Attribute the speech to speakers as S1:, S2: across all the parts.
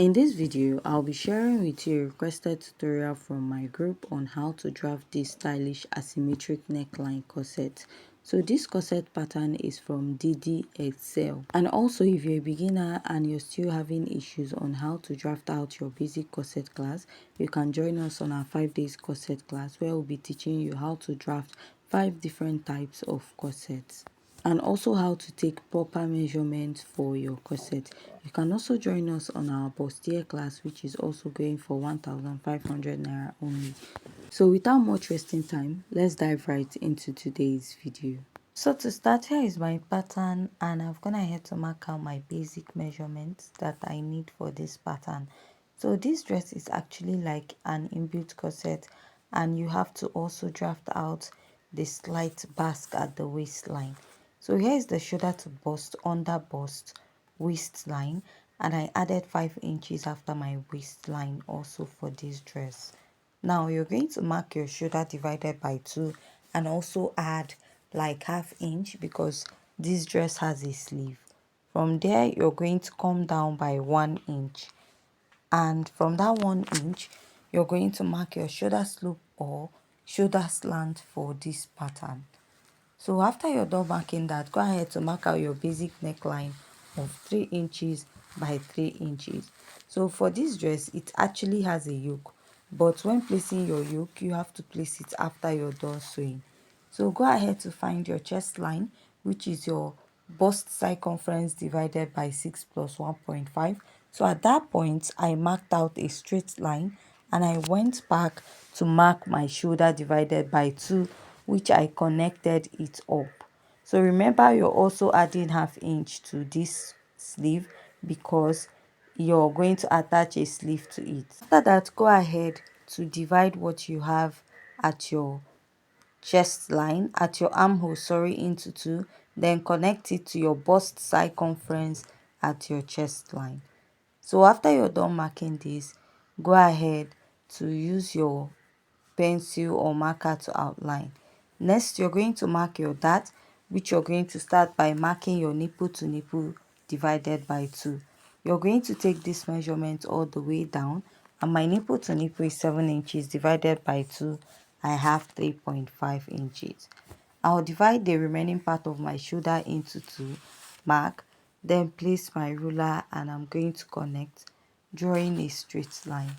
S1: In this video, I'll be sharing with you a requested tutorial from my group on how to draft this stylish asymmetric neckline corset. So this corset pattern is from DD Excel. And also if you're a beginner and you're still having issues on how to draft out your basic corset class, you can join us on our 5 days corset class where we'll be teaching you how to draft 5 different types of corsets and also how to take proper measurements for your corset. You can also join us on our bustier class, which is also going for 1,500 naira only. So without much wasting time, let's dive right into today's video. So to start, here is my pattern, and I've gone ahead to mark out my basic measurements that I need for this pattern. So this dress is actually like an inbuilt corset, and you have to also draft out the slight busk at the waistline. So here is the shoulder to bust, under bust, waistline, and I added 5 inches after my waistline also for this dress. Now you're going to mark your shoulder divided by 2 and also add like ½ inch because this dress has a sleeve. From there you're going to come down by 1 inch, and from that 1 inch you're going to mark your shoulder slope or shoulder slant for this pattern. So after you're done marking that, go ahead to mark out your basic neckline of 3 inches by 3 inches. So for this dress, it actually has a yoke, but when placing your yoke, you have to place it after you're done sewing. So go ahead to find your chest line, which is your bust circumference divided by 6 plus 1.5. So at that point, I marked out a straight line and I went back to mark my shoulder divided by 2, which I connected it up. So remember, you're also adding ½ inch to this sleeve because you're going to attach a sleeve to it. After that, go ahead to divide what you have at your chest line, at your armhole, into 2, then connect it to your bust circumference at your chest line. So after you're done marking this, go ahead to use your pencil or marker to outline. Next, you're going to mark your dart, which you're going to start by marking your nipple to nipple divided by 2. You're going to take this measurement all the way down, and my nipple to nipple is 7 inches divided by 2. I have 3.5 inches. I'll divide the remaining part of my shoulder into 2, mark, then place my ruler, and I'm going to connect, drawing a straight line.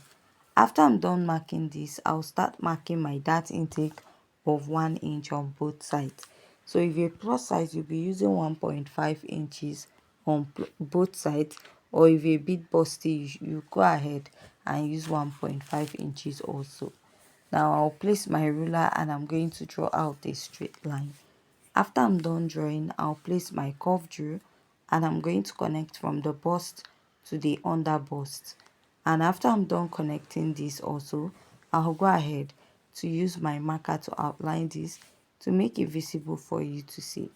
S1: After I'm done marking this, I'll start marking my dart intake of 1 inch on both sides. So if you're plus size, you'll be using 1.5 inches on both sides, or if you're a bit busty, you go ahead and use 1.5 inches also. Now I'll place my ruler and I'm going to draw out a straight line. After I'm done drawing, I'll place my curve drill and I'm going to connect from the bust to the under bust. And after I'm done connecting this also, I'll go ahead to use my marker to outline this to make it visible for you to see.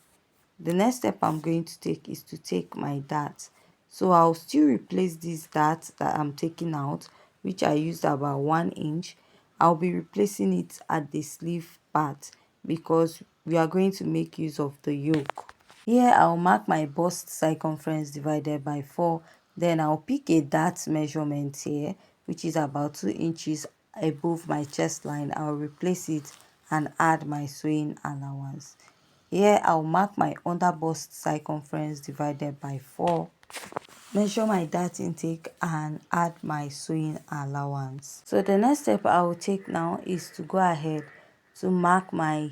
S1: The next step I'm going to take is to take my dart. So I'll still replace this dart that I'm taking out, which I used about 1 inch. I'll be replacing it at the sleeve part because we are going to make use of the yoke. Here I'll mark my bust circumference divided by 4. Then I'll pick a dart measurement here, which is about 2 inches above my chest line. I'll replace it and add my sewing allowance. Here I'll mark my under bust circumference divided by 4, measure my dart intake and add my sewing allowance. So the next step I will take now is to go ahead to mark my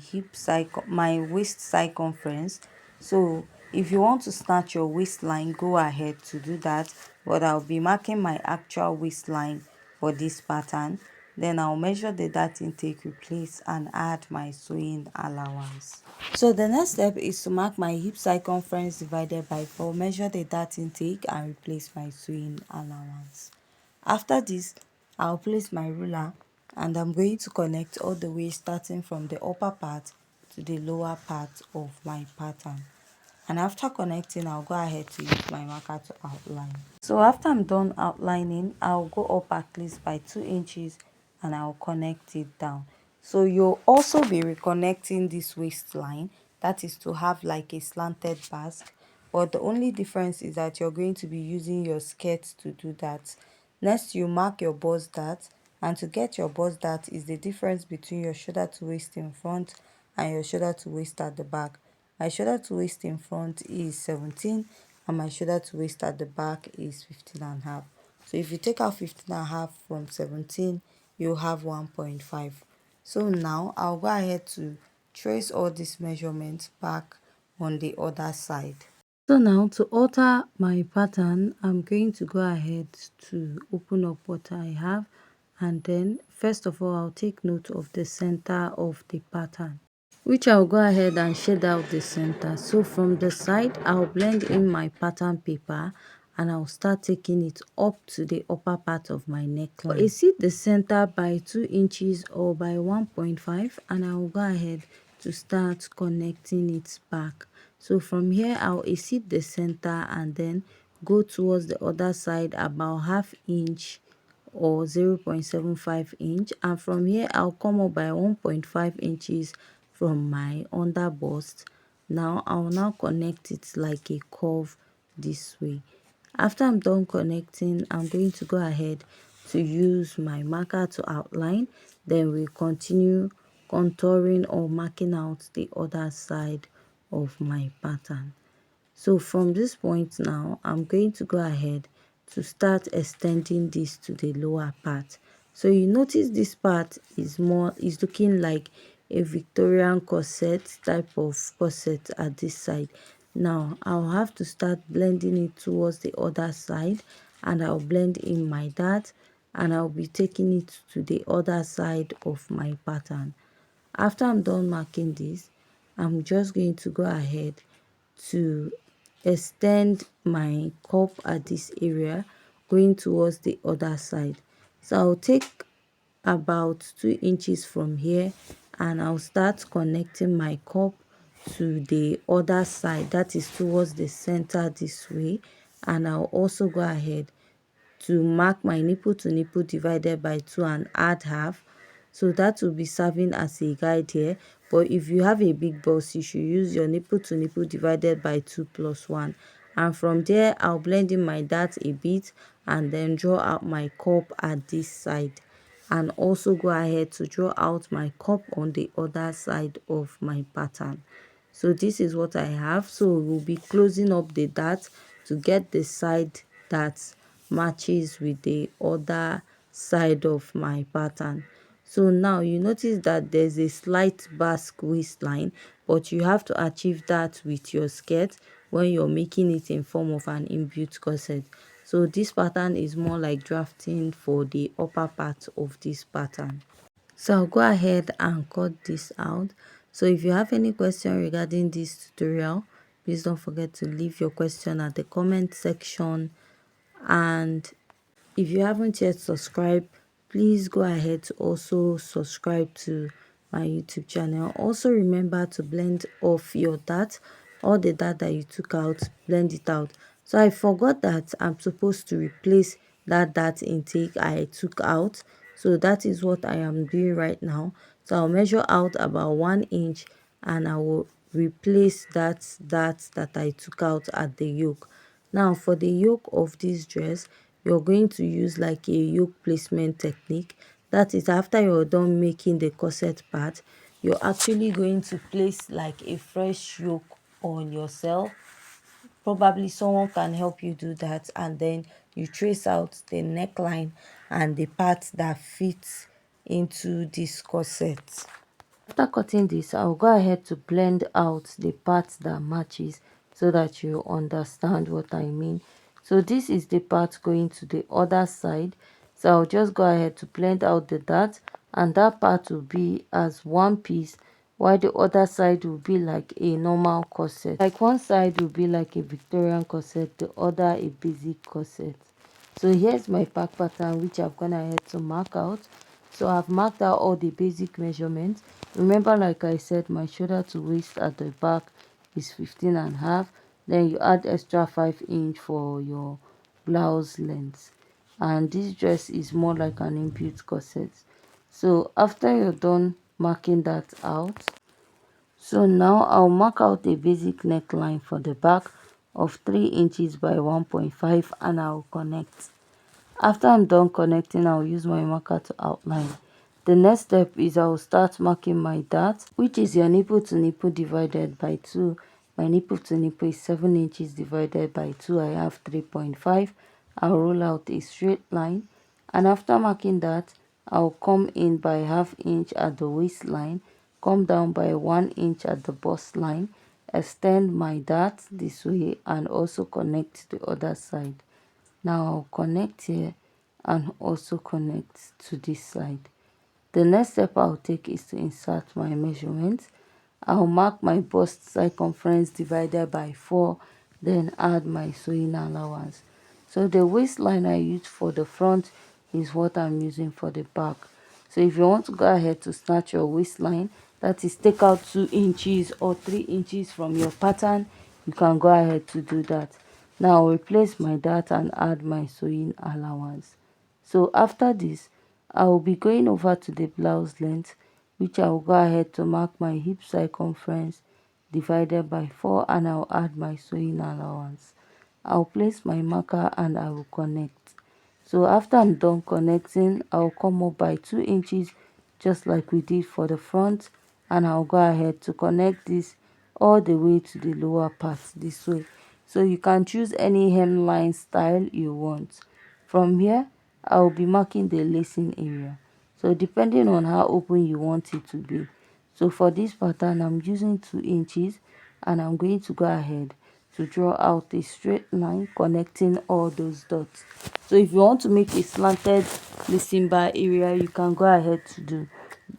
S1: my waist circumference. So if you want to snatch your waistline, go ahead to do that, but I'll be marking my actual waistline for this pattern. Then I'll measure the dart intake, replace and add my sewing allowance. So the next step is to mark my hip circumference divided by 4, measure the dart intake and replace my sewing allowance. After this, I'll place my ruler and I'm going to connect all the way starting from the upper part to the lower part of my pattern. And after connecting, I'll go ahead to use my marker to outline. So after I'm done outlining, I'll go up at least by 2 inches and I'll connect it down. So you'll also be reconnecting this waistline, that is to have like a slanted basque, but the only difference is that you're going to be using your skirt to do that. Next, you mark your bust dart, and to get your bust dart is the difference between your shoulder to waist in front and your shoulder to waist at the back. My shoulder to waist in front is 17 and my shoulder to waist at the back is 15.5. So if you take out 15.5 from 17, you have 1.5. So now I'll go ahead to trace all these measurements back on the other side. So now to alter my pattern, I'm going to go ahead to open up what I have, and then first of all I'll take note of the center of the pattern, which I'll go ahead and shade out the center. So from the side, I'll blend in my pattern paper and I'll start taking it up to the upper part of my neckline. I see the center by 2 inches or by 1.5, and I'll go ahead to start connecting it back. So from here, I'll exceed the center and then go towards the other side about half inch or 0.75 inch, and from here I'll come up by 1.5 inches from my under bust. Now I'll now connect it like a curve this way. After I'm done connecting, I'm going to go ahead to use my marker to outline, then we continue contouring or marking out the other side of my pattern. So from this point now, I'm going to go ahead to start extending this to the lower part. So you notice this part is looking like a Victorian corset type of corset at this side. Now I'll have to start blending it towards the other side, and I'll blend in my dart, and I'll be taking it to the other side of my pattern. After I'm done marking this, I'm just going to go ahead to extend my cup at this area going towards the other side. So I'll take about 2 inches from here and I'll start connecting my cup to the other side, that is towards the center this way, and I'll also go ahead to mark my nipple to nipple divided by 2 and add half. So that will be serving as a guide here, but if you have a big bust, you should use your nipple to nipple divided by 2 plus 1. And from there, I'll blend in my dart a bit and then draw out my cup at this side, and also go ahead to draw out my cup on the other side of my pattern. So this is what I have. So we'll be closing up the dart to get the side that matches with the other side of my pattern. So now you notice that there's a slight busk waistline, but you have to achieve that with your skirt when you're making it in form of an inbuilt corset. So this pattern is more like drafting for the upper part of this pattern. So I'll go ahead and cut this out. So if you have any question regarding this tutorial, please don't forget to leave your question at the comment section. And if you haven't yet subscribed, please go ahead to also subscribe to my YouTube channel. Also remember to blend off your dart, all the dart that you took out, blend it out. So I forgot that I'm supposed to replace that dart intake I took out. So that is what I am doing right now. So I'll measure out about 1 inch and I will replace that dart that I took out at the yoke. Now for the yoke of this dress, you're going to use like a yoke placement technique. That is, after you're done making the corset part, you're actually going to place like a fresh yoke on yourself. Probably someone can help you do that, and then you trace out the neckline and the part that fits into this corset. After cutting this, I'll go ahead to blend out the part that matches so that you understand what I mean. So this is the part going to the other side. So I'll just go ahead to blend out the dart, and that part will be as one piece, while the other side will be like a normal corset. Like one side will be like a Victorian corset, the other a basic corset. So here's my back pattern, which I've gone ahead to mark out. So I've marked out all the basic measurements. Remember, like I said, my shoulder to waist at the back is 15.5. Then you add extra 5 inch for your blouse length. And this dress is more like an inbuilt corset. So after you're done marking that out, so now I'll mark out a basic neckline for the back of 3 inches by 1.5, and I'll connect. After I'm done connecting, I'll use my marker to outline. The next step is I'll start marking my dart, which is your nipple to nipple divided by 2. My nipple to nipple is 7 inches divided by 2. I have 3.5. I'll roll out a straight line, and after marking that, I'll come in by ½ inch at the waistline, come down by 1 inch at the bust line, extend my dart this way, and also connect the other side. Now I'll connect here and also connect to this side. The next step I'll take is to insert my measurements. I'll mark my bust circumference divided by 4, then add my sewing allowance. So the waistline I use for the front is what I'm using for the back. So if you want to go ahead to snatch your waistline, that is take out 2 inches or 3 inches from your pattern, you can go ahead to do that. Now I'll replace my dart and add my sewing allowance. So after this, I will be going over to the blouse length, which I will go ahead to mark my hip circumference divided by 4, and I'll add my sewing allowance. I'll place my marker and I will connect. So after I'm done connecting, I'll come up by 2 inches just like we did for the front, and I'll go ahead to connect this all the way to the lower part this way. So you can choose any hemline style you want. From here, I will be marking the lacing area. So depending on how open you want it to be. So for this pattern, I'm using 2 inches, and I'm going to go ahead to draw out a straight line connecting all those dots. So if you want to make a slanted lacing bar area, you can go ahead to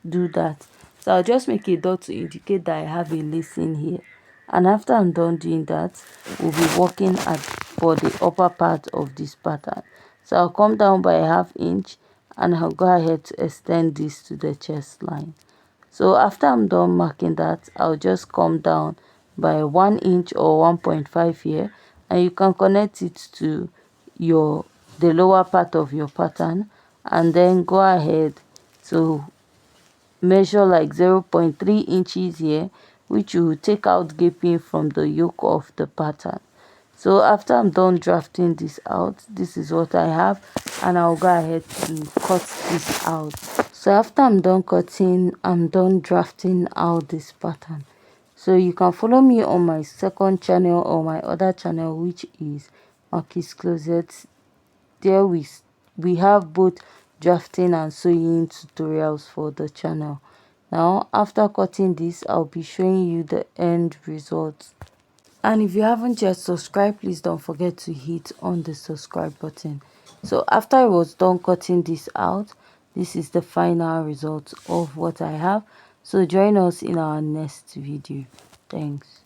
S1: do that. So I'll just make a dot to indicate that I have a lacing here. And after I'm done doing that, we'll be working for the upper part of this pattern. So I'll come down by ½ inch, and I'll go ahead to extend this to the chest line. So after I'm done marking that, I'll just come down by 1 inch or 1.5 here, and you can connect it to the lower part of your pattern, and then go ahead to measure like 0.3 inches here, which you will take out gaping from the yoke of the pattern. So after I'm done drafting this out, this is what I have, and I'll go ahead to cut this out. So after I'm done cutting, I'm done drafting out this pattern. So you can follow me on my second channel or my other channel, which is Marquis Closet. There we have both drafting and sewing tutorials for the channel. Now after cutting this, I'll be showing you the end result. And if you haven't yet subscribed, please don't forget to hit on the subscribe button. So after I was done cutting this out, this is the final result of what I have. So join us in our next video. Thanks.